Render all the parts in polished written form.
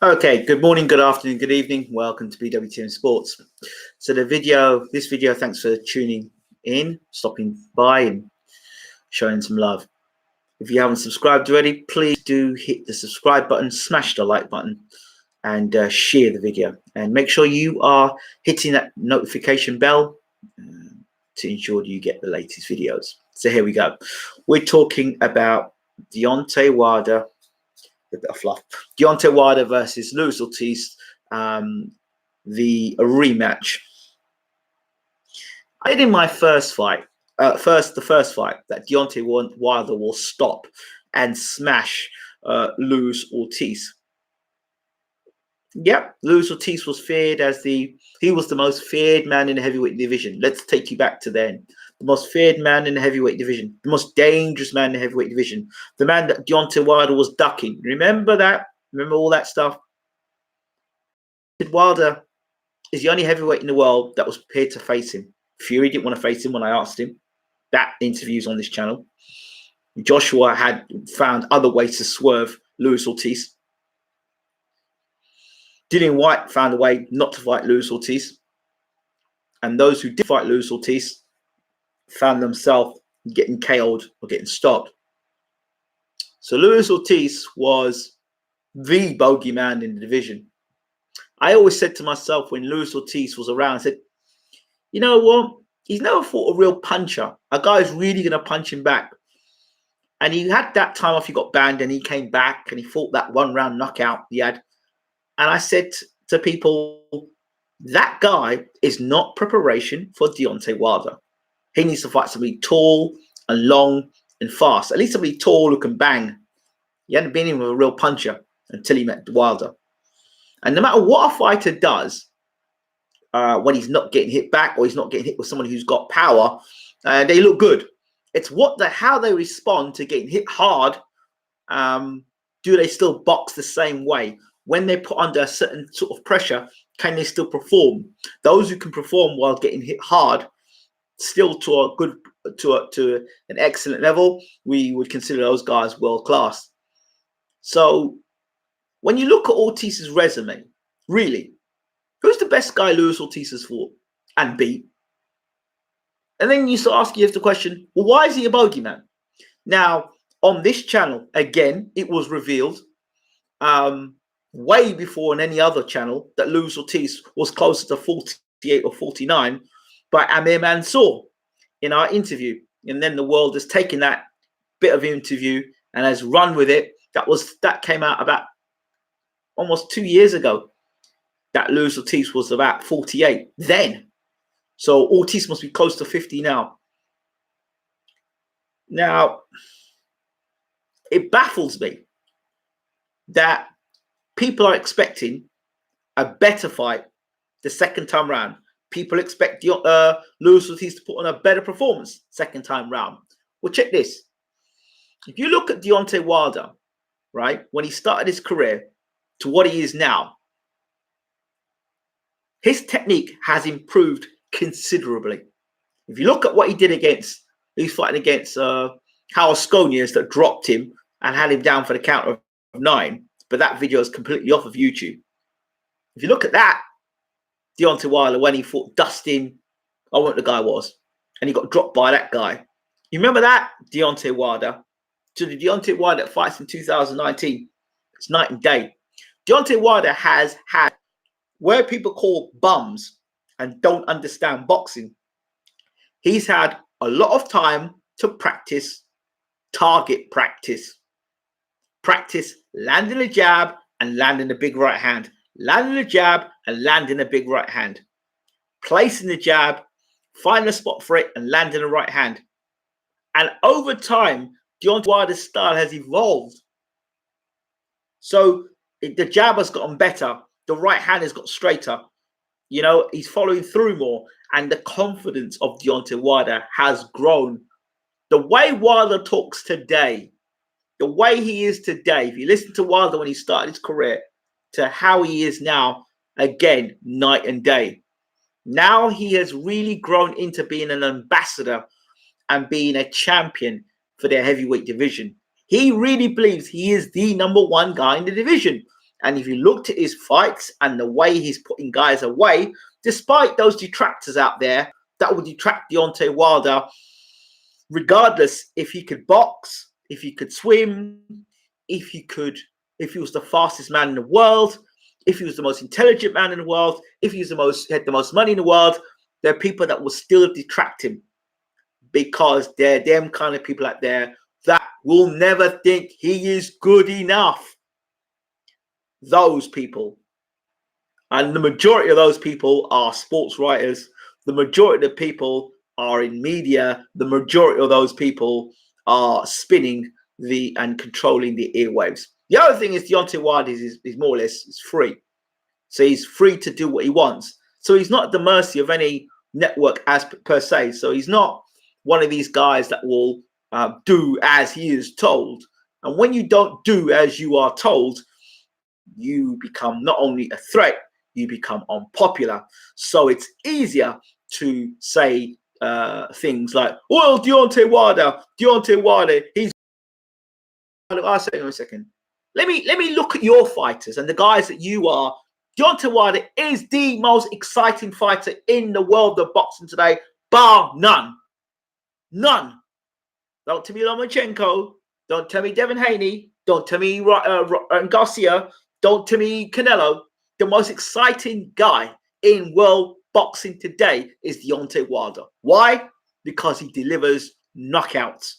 Okay, good morning, good afternoon, good evening. Welcome to BWTM Sports. So this video, thanks for tuning in, stopping by and showing some love. If you haven't subscribed already, please do hit the subscribe button, smash the like button, and share the video. And make sure you are hitting that notification bell to ensure you get the latest videos. So here we go. We're talking about Deontay Wilder. A bit of fluff. Deontay Wilder versus Luis Ortiz, the rematch. I did in my first fight, the first fight, that Deontay Wilder will stop and smash Luis Ortiz. Yep, Luis Ortiz was feared as he was the most feared man in the heavyweight division. Let's take you back to then. The most feared man in the heavyweight division, the most dangerous man in the heavyweight division, the man that Deontay Wilder was ducking. Remember that? Remember all that stuff? Wilder is the only heavyweight in the world that was prepared to face him. Fury didn't want to face him when I asked him. That interview's on this channel. Joshua had found other ways to swerve Luis Ortiz. Dillian Whyte found a way not to fight Luis Ortiz. And those who did fight Luis Ortiz found themselves getting KO'd or getting stopped. So Luis Ortiz was the bogeyman in the division. I always said to myself when Luis Ortiz was around, I said, you know what? He's never fought a real puncher. A guy's really going to punch him back. And he had that time off, he got banned and he came back and he fought that one-round knockout he had. And I said to people, that guy is not preparation for Deontay Wilder. He needs to fight somebody tall and long and fast. At least somebody tall who can bang. He hadn't been in with a real puncher until he met Wilder. And no matter what a fighter does, when he's not getting hit back or he's not getting hit with someone who's got power, they look good. It's how they respond to getting hit hard. Do they still box the same way? When they're put under a certain sort of pressure, can they still perform? Those who can perform while getting hit hard, still to an excellent level, we would consider those guys world class. So when you look at Ortiz's resume, really, who's the best guy Luis Ortiz has fought and beat? And then you start asking yourself the question, well, why is he a bogeyman? Now, on this channel, again, it was revealed way before on any other channel that Luis Ortiz was closer to 48 or 49 by Amir Mansour in our interview. And then the world has taken that bit of interview and has run with it. That came out about almost 2 years ago, that Luis Ortiz was about 48 then. So Ortiz must be close to 50 now. Now, it baffles me that people are expecting a better fight the second time round. People expect Luis Ortiz to put on a better performance second time round. Well, check this. If you look at Deontay Wilder, right, when he started his career to what he is now, his technique has improved considerably. If you look at what he did he's fighting against Howard Sconias that dropped him and had him down for the count of 9. But that video is completely off of YouTube. If you look at that, Deontay Wilder, when he fought Dustin, I don't know what the guy was, and he got dropped by that guy. You remember that? Deontay Wilder. To the Deontay Wilder that fights in 2019, it's night and day. Deontay Wilder has had where people call bums and don't understand boxing. He's had a lot of time to practice, target practice. Practice landing a jab and landing a big right hand. Landing a jab and landing a big right hand. Placing the jab, finding a spot for it and landing a right hand. And over time, Deontay Wilder's style has evolved. So the jab has gotten better. The right hand has got straighter. You know, he's following through more. And the confidence of Deontay Wilder has grown. The way Wilder talks today, the way he is today, if you listen to Wilder when he started his career to how he is now, again, night and day. Now he has really grown into being an ambassador and being a champion for their heavyweight division. He really believes he is the #1 guy in the division. And if you looked at his fights and the way he's putting guys away, despite those detractors out there that would detract Deontay Wilder, regardless if he could box, if he could swim, if he was the fastest man in the world, if he was the most intelligent man in the world, if he was had the most money in the world, there are people that will still detract him, because they're them kind of people out there that will never think he is good enough. Those people, and the majority of those people are sports writers. The majority of the people are in media. The majority of those people are spinning and controlling the airwaves. The other thing is Deontay Wilder is more or less is free. So he's free to do what he wants. So he's not at the mercy of any network as per se. So he's not one of these guys that will do as he is told. And when you don't do as you are told, you become not only a threat, you become unpopular. So it's easier to say things like, well, Deontay Wilder, he's... I'll say in a second. Let me look at your fighters and the guys that you are. Deontay Wilder is the most exciting fighter in the world of boxing today, bar none. None. Don't tell me Lomachenko. Don't tell me Devin Haney. Don't tell me Garcia. Don't tell me Canelo. The most exciting guy in world boxing today is Deontay Wilder. Why? Because he delivers knockouts.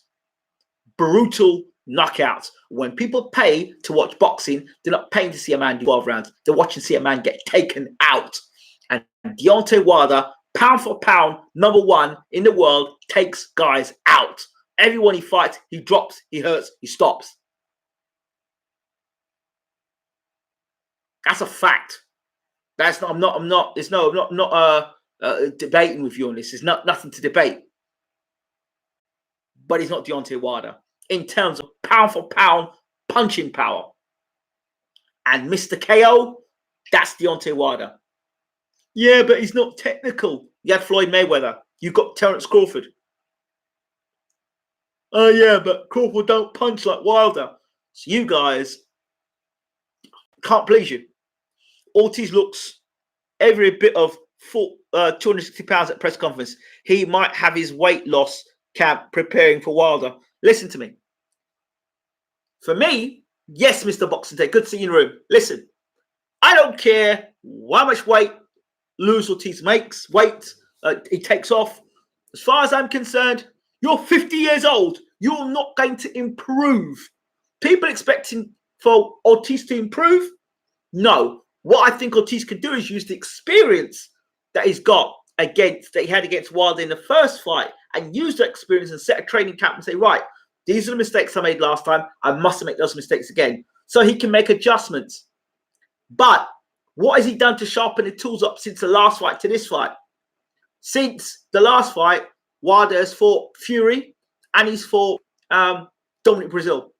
Brutal knockouts. When people pay to watch boxing, they're not paying to see a man do 12 rounds. They're watching to see a man get taken out. And Deontay Wilder, pound for pound, #1 in the world, takes guys out. Everyone he fights, he drops, he hurts, he stops. That's a fact. That's not. I'm not debating with you on this. There's nothing to debate. But he's not Deontay Wilder in terms of pound for pound punching power. And Mr. KO, that's Deontay Wilder. Yeah, but he's not technical. You had Floyd Mayweather. You got Terence Crawford. Oh yeah, but Crawford don't punch like Wilder. So you guys can't please you. Ortiz looks every bit of 260 pounds at press conference. He might have his weight loss camp preparing for Wilder. Listen to me. For me, yes, Mr. Boxing Day, good to see you in the room. Listen, I don't care how much weight Ortiz makes, he takes off. As far as I'm concerned, you're 50 years old. You're not going to improve. People expecting for Ortiz to improve? No. What I think Ortiz can do is use the experience that he's got that he had against Wilder in the first fight, and use that experience and set a training camp and say, right, these are the mistakes I made last time. I mustn't make those mistakes again. So he can make adjustments. But what has he done to sharpen the tools up since the last fight to this fight? Since the last fight, Wilder has fought Fury and he's fought Dominic Brazil.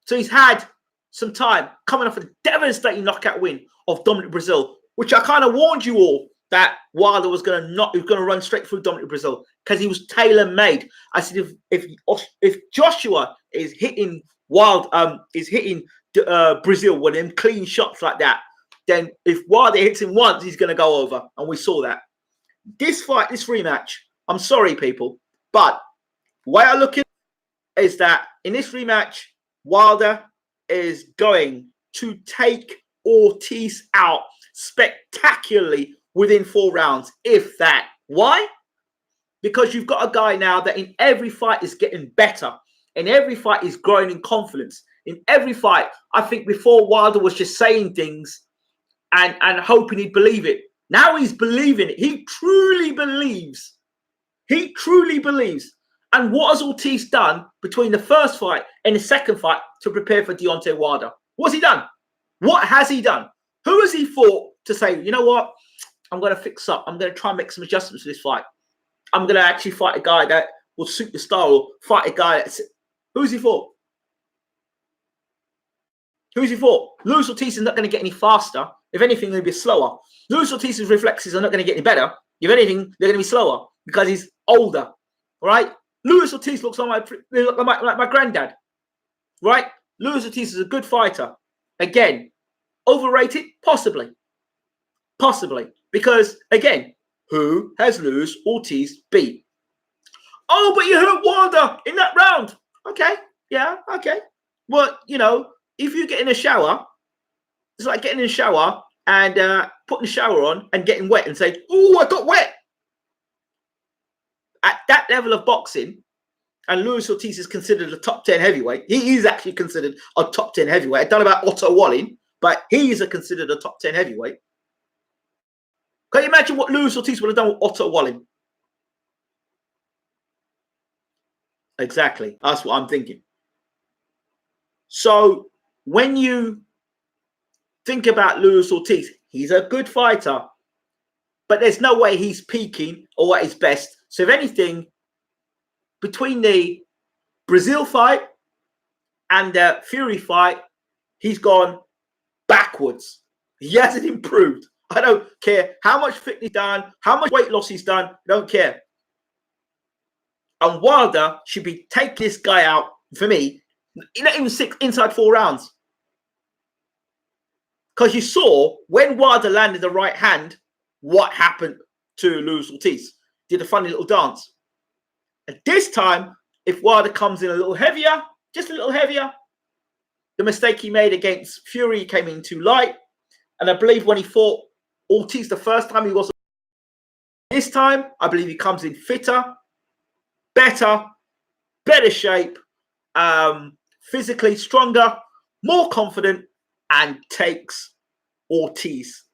So he's had some time coming off a devastating knockout win of Dominic Brazil, which I kind of warned you all that Wilder was going to run straight through Dominic Brazil because he was tailor-made. I said if Joshua is hitting Brazil with them clean shots like that, then if Wilder hits him once, he's going to go over, and we saw that. This fight, this rematch, I'm sorry, people, but the way I look at it is that in this rematch, Wilder is going to take Ortiz out spectacularly within 4 rounds, if that. Why? Because you've got a guy now that in every fight is getting better. In every fight is growing in confidence. In every fight, I think before Wilder was just saying things and hoping he'd believe it. Now he's believing it. He truly believes. He truly believes. And what has Ortiz done between the first fight and the second fight to prepare for Deontay Wilder? What's he done? What has he done? Who has he fought to say, you know what? I'm going to fix up. I'm going to try and make some adjustments for this fight. I'm going to actually fight a guy that will suit the style, or fight a guy that's... Who's he fought? Who's he fought? Luis Ortiz is not going to get any faster. If anything, they'll be slower. Luis Ortiz's reflexes are not going to get any better. If anything, they're going to be slower because he's older. All right? Luis Ortiz looks like my granddad. Right? Luis Ortiz is a good fighter. Again, Overrated? Possibly. Possibly. Because, again, who has Luis Ortiz beat? Oh, but you hurt Wilder in that round. Okay. Yeah, okay. Well, you know, if you get in a shower, it's like getting in a shower and putting the shower on and getting wet and say, oh, I got wet. At that level of boxing, and Luis Ortiz is considered a top 10 heavyweight. He is actually considered a top 10 heavyweight. I don't know about Otto Wallin, but he is considered a top 10 heavyweight. Can you imagine what Luis Ortiz would have done with Otto Wallin? Exactly. That's what I'm thinking. So when you think about Luis Ortiz, he's a good fighter, but there's no way he's peaking or at his best. So if anything, between the Brazil fight and the Fury fight, he's gone backwards. He hasn't improved. I don't care how much fitness he's done, how much weight loss he's done. I don't care. And Wilder should be taking this guy out, for me, not even inside 4 rounds. Because you saw when Wilder landed the right hand, what happened to Luis Ortiz. Did a funny little dance. And this time, if Wilder comes in a little heavier, just a little heavier, the mistake he made against Fury, he came in too light. And I believe when he fought Ortiz the first time, he wasn't. This time, I believe he comes in fitter, better shape, physically stronger, more confident, and takes Ortiz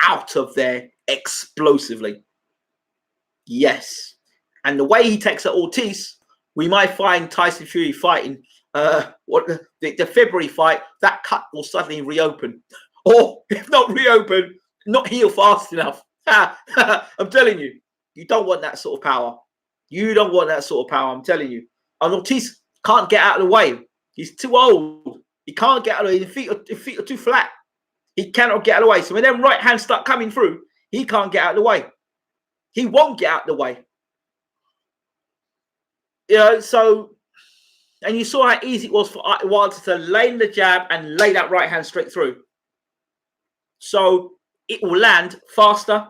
out of there explosively. Yes. And the way he takes out Ortiz, we might find Tyson Fury fighting the February fight, that cut will suddenly reopen. Or if not reopen, not heal fast enough. I'm telling you, you don't want that sort of power. You don't want that sort of power, I'm telling you. And Ortiz can't get out of the way. He's too old. He can't get out of the way. His feet are too flat. He cannot get out of the way. So when them right hands start coming through, he can't get out of the way. He won't get out of the way. You know, so, and you saw how easy it was for Wilder to lay in the jab and lay that right hand straight through. So it will land faster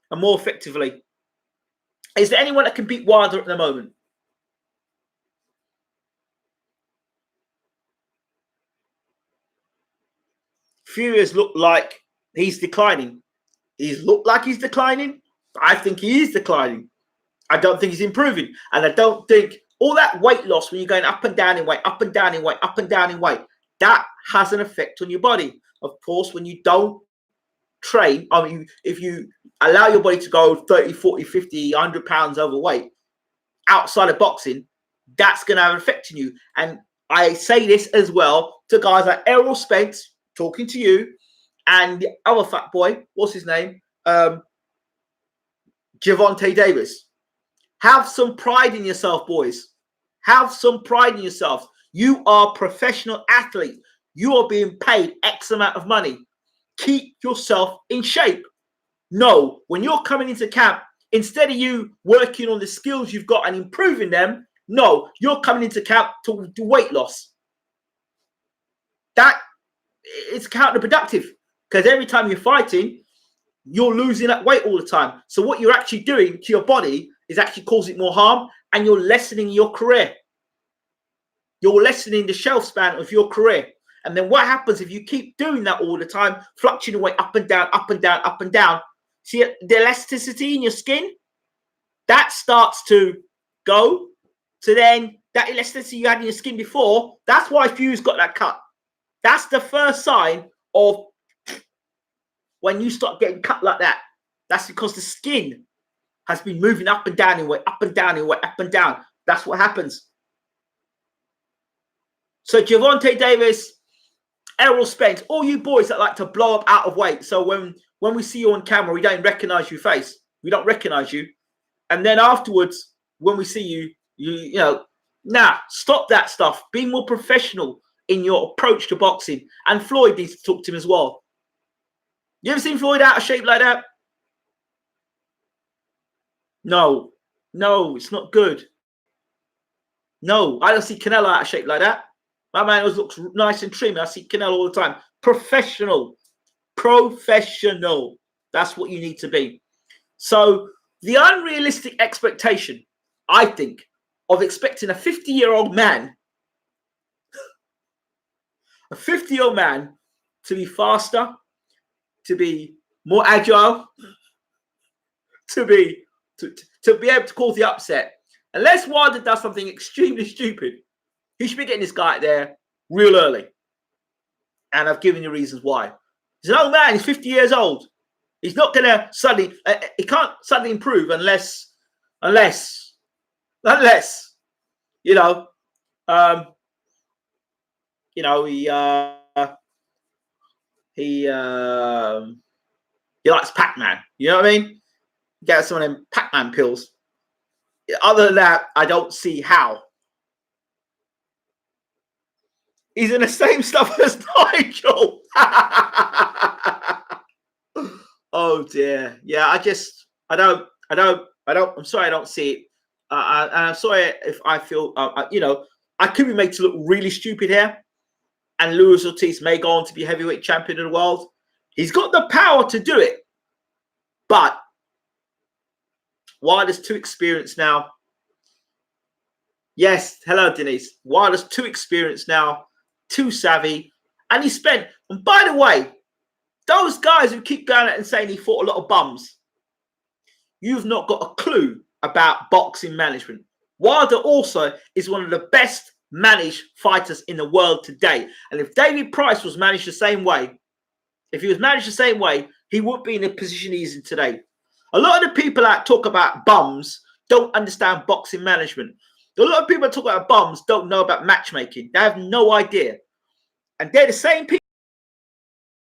and more effectively. Is there anyone that can beat Wilder at the moment? Fury has looked like he's declining. He's looked like he's declining. I think he is declining. I don't think he's improving. And I don't think all that weight loss when you're going up and down in weight, up and down in weight, up and down in weight, that has an effect on your body. Of course, when you don't train, I mean, if you allow your body to go 30, 40, 50, 100 pounds overweight outside of boxing, that's going to have an effect on you. And I say this as well to guys like Errol Spence, talking to you, and the other fat boy, what's his name? Deontay Davis. Have some pride in yourself, boys. Have some pride in yourself. You are professional athletes. You are being paid X amount of money. Keep yourself in shape. No, when you're coming into camp, instead of you working on the skills you've got and improving them, no, you're coming into camp to do weight loss. That is counterproductive because every time you're fighting, you're losing that weight all the time. So what you're actually doing to your body is actually causing more harm, and you're lessening your career. You're lessening the shelf span of your career. And then what happens if you keep doing that all the time, fluctuating weight up and down, up and down, up and down? See, the elasticity in your skin, that starts to go. So then that elasticity you had in your skin before, that's why Fury's got that cut. That's the first sign of when you start getting cut like that. That's because the skin has been moving up and down in weight, up and down in weight, up and down. That's what happens. So Deontay Davis, Errol Spence, all you boys that like to blow up out of weight. So when we see you on camera, we don't recognize your face. We don't recognize you. And then afterwards, when we see you, you know, nah, stop that stuff. Be more professional in your approach to boxing. And Floyd needs to talk to him as well. You ever seen Floyd out of shape like that? No, it's not good. No, I don't see Canelo out of shape like that. My man always looks nice and trim. I see Canelo all the time. Professional. Professional. That's what you need to be. So the unrealistic expectation, I think, of expecting a 50-year-old man, to be faster, to be more agile, to be able to cause the upset. Unless Wilder does something extremely stupid, he should be getting this guy out there real early. And I've given you reasons why. He's an old man. He's 50 years old. He's not going to suddenly, he can't suddenly improve unless, you know, he likes Pac-Man. You know what I mean? Get some of them Pac-Man pills. Other than that, I don't see how. He's in the same stuff as Nigel. Oh dear. Yeah, I'm sorry I don't see it. And I'm sorry if I feel, I could be made to look really stupid here. And Luis Ortiz may go on to be heavyweight champion of the world. He's got the power to do it. But Wilder's too experienced now. Yes, hello, Denise. Wilder's too experienced now, too savvy. And he spent, and by the way, those guys who keep going out and saying he fought a lot of bums, you've not got a clue about boxing management. Wilder also is one of the best managed fighters in the world today. And if David Price was managed the same way, he wouldn't be in the position he's in today. A lot of the people that talk about bums don't understand boxing management. A lot of people that talk about bums don't know about matchmaking. They have no idea. And they're the same people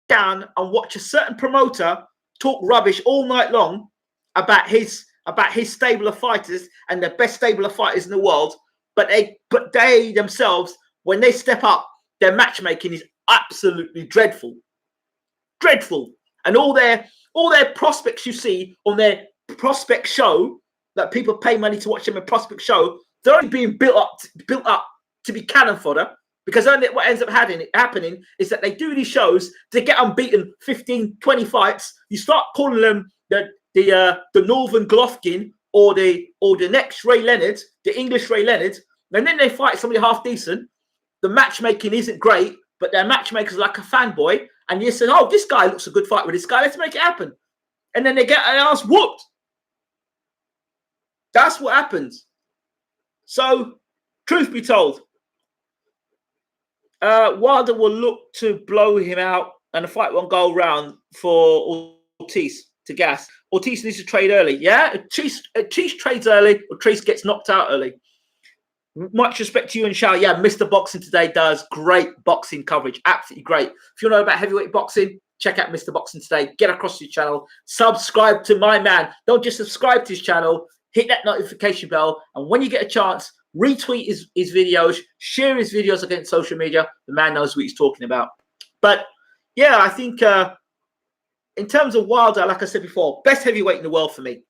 down and watch a certain promoter talk rubbish all night long about his stable of fighters and the best stable of fighters in the world. But they themselves, when they step up, their matchmaking is absolutely dreadful. Dreadful. And all their prospects you see on their prospect show, that people pay money to watch them in prospect show, they're only being built up to be cannon fodder, because only what ends up happening is that they do these shows to get unbeaten 15, 20 fights. You start calling them the Northern Golovkin or the next Ray Leonard, the English Ray Leonard, and then they fight somebody half decent. The matchmaking isn't great, but their matchmaker's like a fanboy, and you say, "Oh, this guy looks a good fight with this guy. Let's make it happen." And then they get their ass whooped. That's what happens. So, truth be told, Wilder will look to blow him out, and the fight won't go around for Ortiz to gas. Ortiz needs to trade early. Yeah, Ortiz trades early, Ortiz gets knocked out early. Much respect to you and Shao. Yeah, Mr. Boxing Today does great boxing coverage. Absolutely great. If you know about heavyweight boxing, check out Mr. Boxing Today. Get across to your channel. Subscribe to my man. Don't just subscribe to his channel. Hit that notification bell. And when you get a chance, retweet his videos. Share his videos against social media. The man knows what he's talking about. But, yeah, I think in terms of Wilder, like I said before, best heavyweight in the world for me.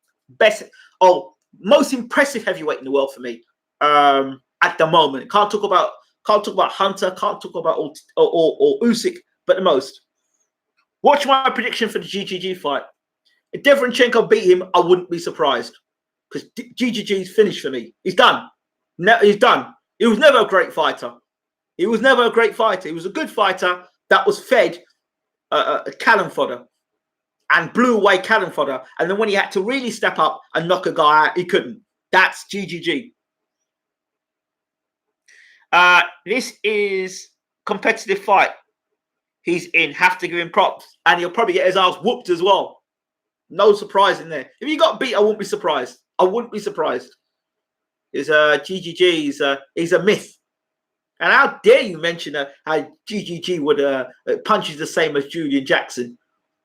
Most impressive heavyweight in the world for me. At the moment, can't talk about Hunter, can't talk about or Usyk, but the most. Watch my prediction for the GGG fight. If Deverenchenko beat him, I wouldn't be surprised, because GGG's finished for me. He's done. No, he's done. He was never a great fighter. He was a good fighter that was fed cannon fodder and blew away cannon fodder. And then when he had to really step up and knock a guy out, he couldn't. That's GGG. This is competitive fight he's in. Have to give him props, and he'll probably get his ass whooped as well. No surprise in there. If he got beat, I wouldn't be surprised. Is GGG he's a myth. And how dare you mention how GGG would punches the same as Julian Jackson?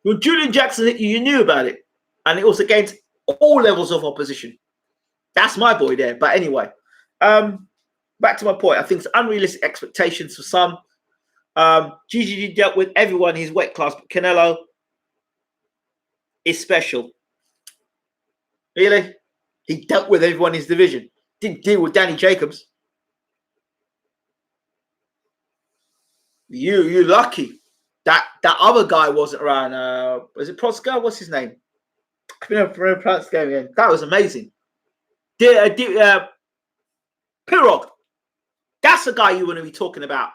When Julian Jackson hit you, you knew about it, and it was against all levels of opposition. That's my boy there. But anyway, back to my point. I think it's unrealistic expectations for some. GGG dealt with everyone in his weight class, but Canelo is special. Really? He dealt with everyone in his division. Didn't deal with Danny Jacobs. You're lucky. That other guy wasn't around. Was it Proska? What's his name? I don't know pronounce the game again. That was amazing. Pirog. That's the guy you want to be talking about.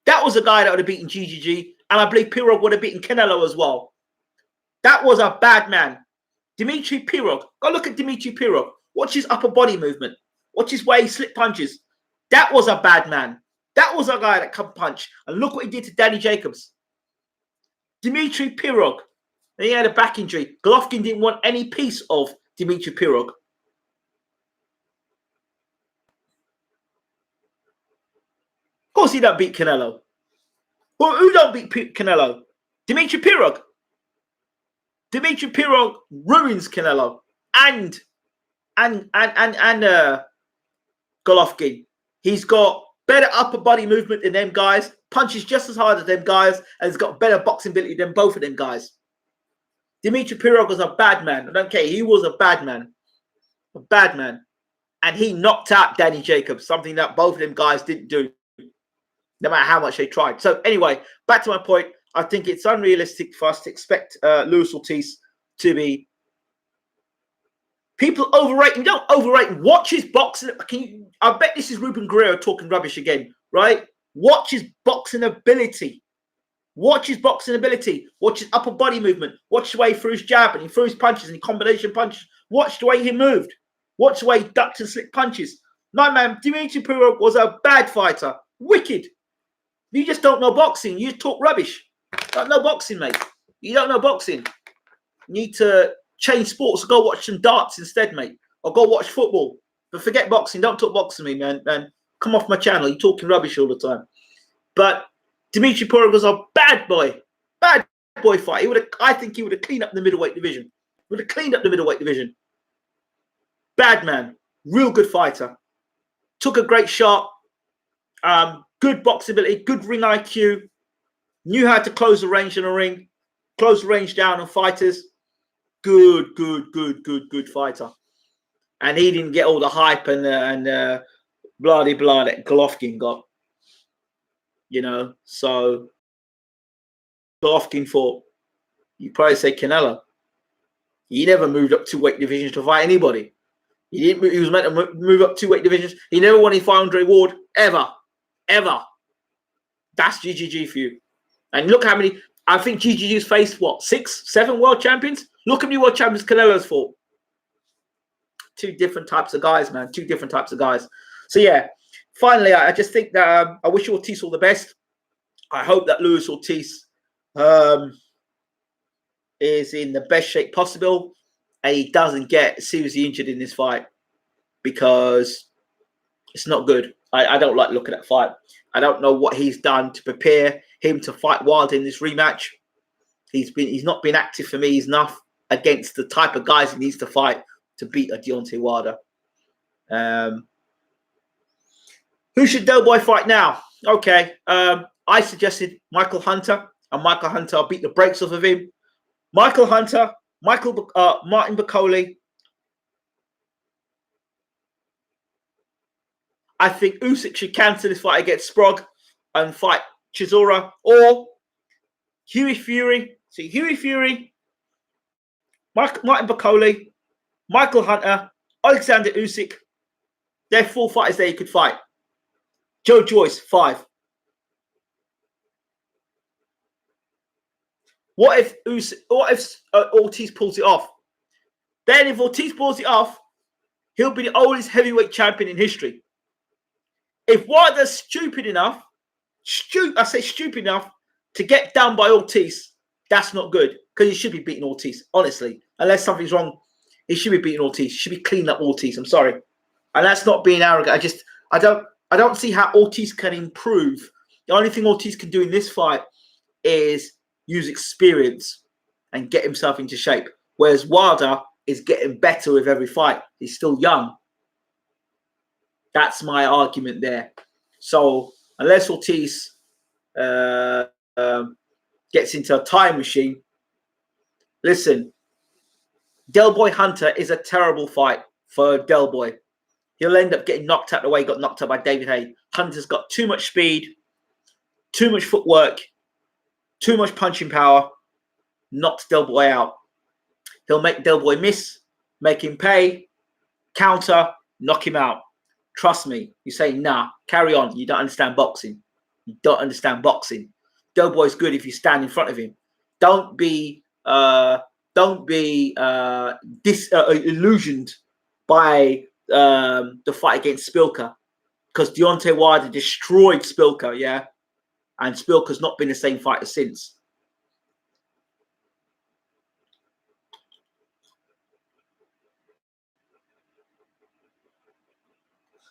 That was a guy that would have beaten GGG, and I believe Pirog would have beaten Canelo as well. That was a bad man. Dimitri Pirog. Go look at Dimitri Pirog. Watch his upper body movement. Watch his way he slip punches. That was a bad man. That was a guy that can punch. And look what he did to Danny Jacobs. Dimitri Pirog. And he had a back injury. Golovkin didn't want any piece of Dimitri Pirog. Of course he don't beat Canelo. Well, who don't beat Canelo? Dimitri Pirog. Dimitri Pirog ruins Canelo and Golovkin. He's got better upper body movement than them guys, punches just as hard as them guys, and he's got better boxing ability than both of them guys. Dimitri Pirog was a bad man. I don't care. He was a bad man. A bad man. And he knocked out Danny Jacobs, something that both of them guys didn't do, no matter how much they tried. So anyway, back to my point. I think it's unrealistic for us to expect Luis Ortiz to be. People overrate him. Don't overrate him. Watch his boxing. I bet this is Ruben Guerrero talking rubbish again, right? Watch his boxing ability. Watch his boxing ability. Watch his upper body movement. Watch the way he threw his jab and he threw his punches and he combination punches. Watch the way he moved. Watch the way he ducked and slipped punches. No, man, Dimitri Pirog was a bad fighter. Wicked. You just don't know boxing. You just talk rubbish. Don't know boxing, mate. You don't know boxing. You need to change sports. Go watch some darts instead, mate. Or go watch football. But forget boxing. Don't talk boxing to me, man. And come off my channel. You're talking rubbish all the time. But Dimitri Pirog was a bad boy. Bad boy fight. I think he would have cleaned up the middleweight division. Would have cleaned up the middleweight division. Bad man. Real good fighter. Took a great shot. Good boxing ability. Good ring IQ. Knew how to close the range in a ring. Close the range down on fighters. Good fighter. And he didn't get all the hype and blah de blah that Golovkin got. You know, so Golovkin fought. You probably say Canelo. He never moved up 2 weight divisions to fight anybody. He didn't. He was meant to move up 2 weight divisions. He never won a fight Andre Ward ever. That's GGG for you. And look how many. I think GGG's faced what 6, 7 world champions. Look how many world champions Canelo's fought. 2 different types of guys, man. 2 different types of guys. So yeah. Finally, I just think that I wish Ortiz all the best. I hope that Luis Ortiz is in the best shape possible and he doesn't get seriously injured in this fight because it's not good. I don't like looking at that fight. I don't know what he's done to prepare him to fight Wilder in this rematch. He's not been active for me enough against the type of guys he needs to fight to beat a Deontay Wilder. Who should Doughboy fight now? Okay, I suggested Michael Hunter, and Michael Hunter will beat the brakes off of him. Michael Hunter, Martin Bakole. I think Usyk should cancel this fight against Sprague and fight Chisora, or Hughie Fury. See, Hughie Fury, Martin Bakole, Michael Hunter, Alexander Usyk. They're 4 fighters there you could fight. Joe Joyce, 5. What if Ortiz pulls it off? Then if Ortiz pulls it off, he'll be the oldest heavyweight champion in history. If Wilder's stupid enough to get done by Ortiz, that's not good because he should be beating Ortiz, honestly. Unless something's wrong, he should be beating Ortiz. He should be cleaning up Ortiz. I'm sorry. And that's not being arrogant. I don't see how Ortiz can improve. The only thing Ortiz can do in this fight is use experience and get himself into shape. Whereas Wilder is getting better with every fight. He's still young. That's my argument there. So unless Ortiz gets into a time machine, listen, Del Boy Hunter is a terrible fight for Del Boy. He'll end up getting knocked out the way he got knocked out by David Haye. Hunter's got too much speed, too much footwork, Too much punching power. Knocks Del Boy out. He'll make Del Boy miss, make him pay, counter, knock him out. Trust me. You say, nah, carry on. You don't understand boxing. You don't understand boxing. Del Boy's good if you stand in front of him. Don't be illusioned by the fight against Spilka, because Deontay Wilder destroyed Spilka, yeah, and Spilka's not been the same fighter since.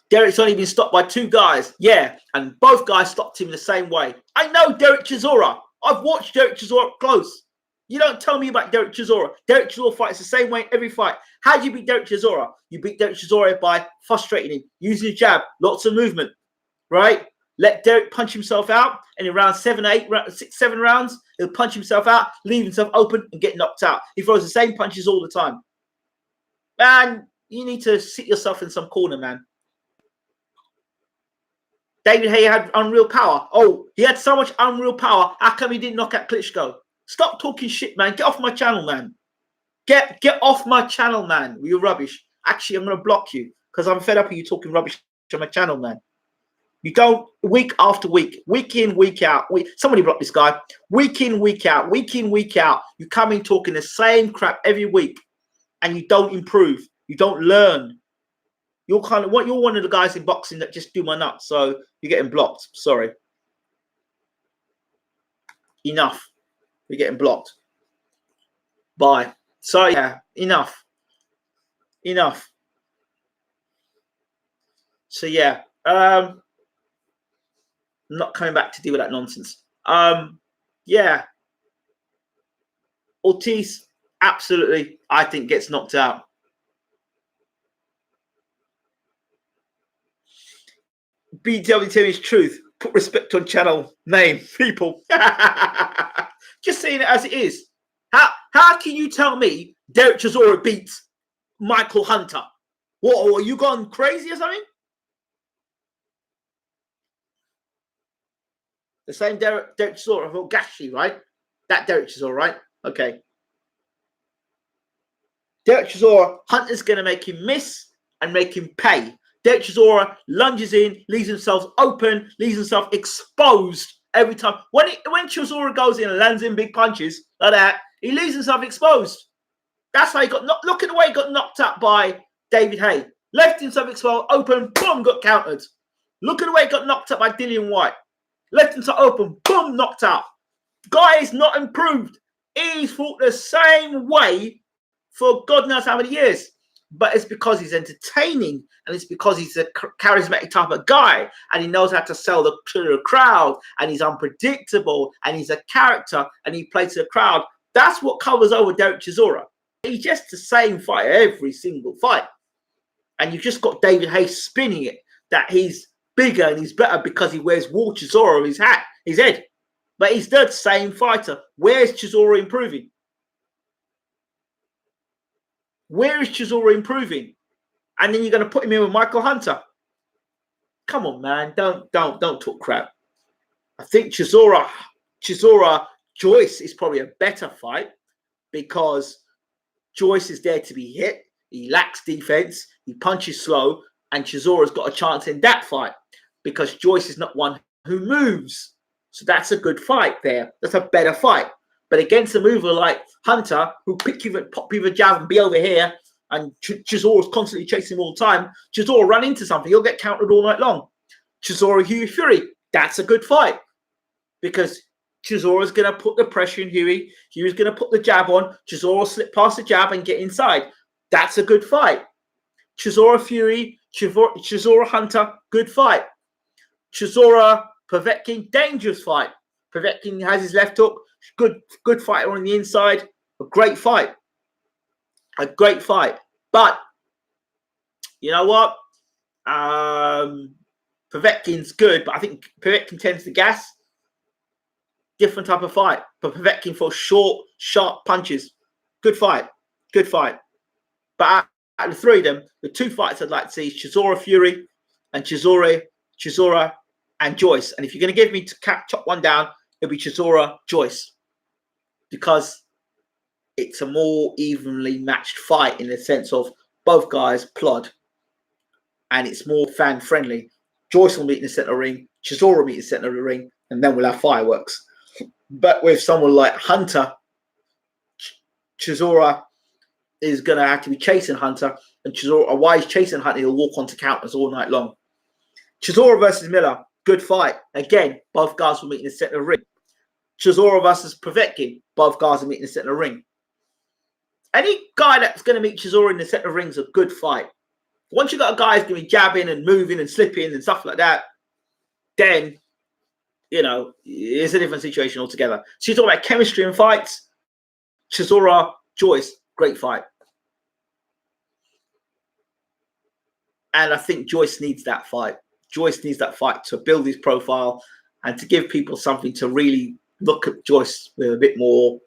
Derek's only been stopped by 2 guys, yeah, and both guys stopped him the same way. I know Derek Chisora. I've watched Derek Chisora up close. You don't tell me about Derek Chisora. Derek Chisora fights the same way every fight. How do you beat Derek Chisora? You beat Derek Chisora by frustrating him, using a jab, lots of movement, right? Let Derek punch himself out, and in round 7, 8, 6, 7 rounds, he'll punch himself out, leave himself open, and get knocked out. He throws the same punches all the time. Man, you need to sit yourself in some corner, man. David Haye had unreal power. Oh, he had so much unreal power. How come he didn't knock out Klitschko? Stop talking shit, man. Get off my channel, man. Get off my channel, man. You're rubbish. Actually, I'm going to block you because I'm fed up of you talking rubbish on my channel, man. You go week after week, week in, week out. Somebody block this guy. Week in, week out, week in, week out. You come in talking the same crap every week and you don't improve. You don't learn. You're one of the guys in boxing that just do my nuts. So you're getting blocked. Sorry. Enough. You're getting blocked. Bye. So yeah, enough. Enough. So yeah. I'm not coming back to deal with that nonsense. Yeah. Ortiz, absolutely, I think gets knocked out. BWTM is truth. Put respect on channel name, people. Just saying it as it is. How can you tell me Derek Chisora beats Michael Hunter? What, are you gone crazy or something? The same Derek Chisora of Gashi, right? That Derek Chisora, right? Okay. Derek Chisora, Hunter's going to make him miss and make him pay. Derek Chisora lunges in, leaves himself open, leaves himself exposed every time. When Chisora goes in and lands in big punches like that, he leaves himself exposed. That's how he got knocked. Look at the way he got knocked out by David Haye. Left himself exposed, open, boom, got countered. Look at the way he got knocked out by Dillian Whyte. Left himself open, boom, knocked out. Guy is not improved. He's fought the same way for God knows how many years. But it's because he's entertaining, and it's because he's a charismatic type of guy, and he knows how to sell to the crowd, and he's unpredictable, and he's a character, and he plays to the crowd. That's what covers over Derek Chisora. He's just the same fighter every single fight. And you've just got David Haye spinning it, that he's bigger and he's better because he wears War Chisora on his head. But he's the same fighter. Where's Chisora improving? Where is Chisora improving? And then you're going to put him in with Michael Hunter. Come on, man. Don't talk crap. I think Chisora Joyce is probably a better fight because Joyce is there to be hit. He lacks defense. He punches slow. And Chisora's got a chance in that fight because Joyce is not one who moves. So that's a good fight there. That's a better fight. But against a mover like Hunter, who pop you with a jab and be over here, and Chisora's constantly chasing him all the time, Chisora run into something, he'll get countered all night long. Chisora, Hughie Fury, that's a good fight. Because Chisora's going to put the pressure in Hughie. Hughie's going to put the jab on. Chisora will slip past the jab and get inside. That's a good fight. Chisora Fury, Chisora Hunter, good fight. Chisora Povetkin, dangerous fight. Povetkin has his left hook. Good fighter on the inside. A great fight. A great fight. But, you know what? Povetkin's good, but I think Povetkin tends to gas. Different type of fight. But Povetkin for short, sharp punches. Good fight. Good fight. But out of the three of them, the two fights I'd like to see is Chisora Fury and Chisora and Joyce. And if you're going to give me to chop one down, it'll be Chisora Joyce, because it's a more evenly matched fight in the sense of both guys plod, and it's more fan friendly. Joyce will meet in the center of the ring, Chisora will meet in the center of the ring, and then we'll have fireworks. But with someone like Hunter, Chisora is going to have to be chasing Hunter, and Chisora, while he's chasing Hunter, he'll walk onto counters all night long. Chisora versus Miller, good fight. Again, both guys will meet in the center of the ring. Chisora versus Povetkin, both guys will meet in the center of the ring. Any guy that's going to meet Chisora in the center of the ring is a good fight. Once you got a guy who's going to be jabbing and moving and slipping and stuff like that, then, you know, it's a different situation altogether. So you're talking about chemistry and fights. Chisora Joyce, great fight. And I think Joyce needs that fight. Joyce needs that fight to build his profile and to give people something to really look at Joyce with a bit more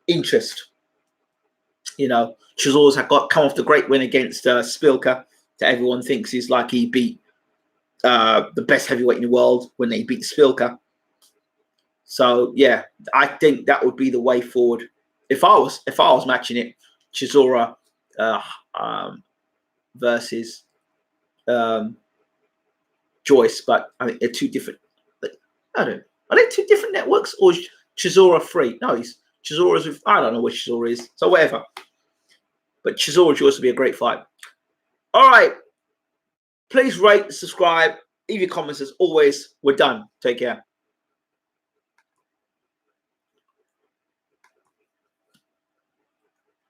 interest. You know, Chisora's come off the great win against Spilka. That everyone thinks he's like he beat the best heavyweight in the world when they beat Spilka. So yeah, I think that would be the way forward. If I was matching it, Chisora versus Joyce, but I mean they're two different. I don't know. Are they two different networks or is Chisora free? No, Chisora's with, I don't know what Chisora is. So whatever. But Chisora Joyce would be a great fight. All right. Please rate, subscribe, leave your comments as always. We're done. Take care.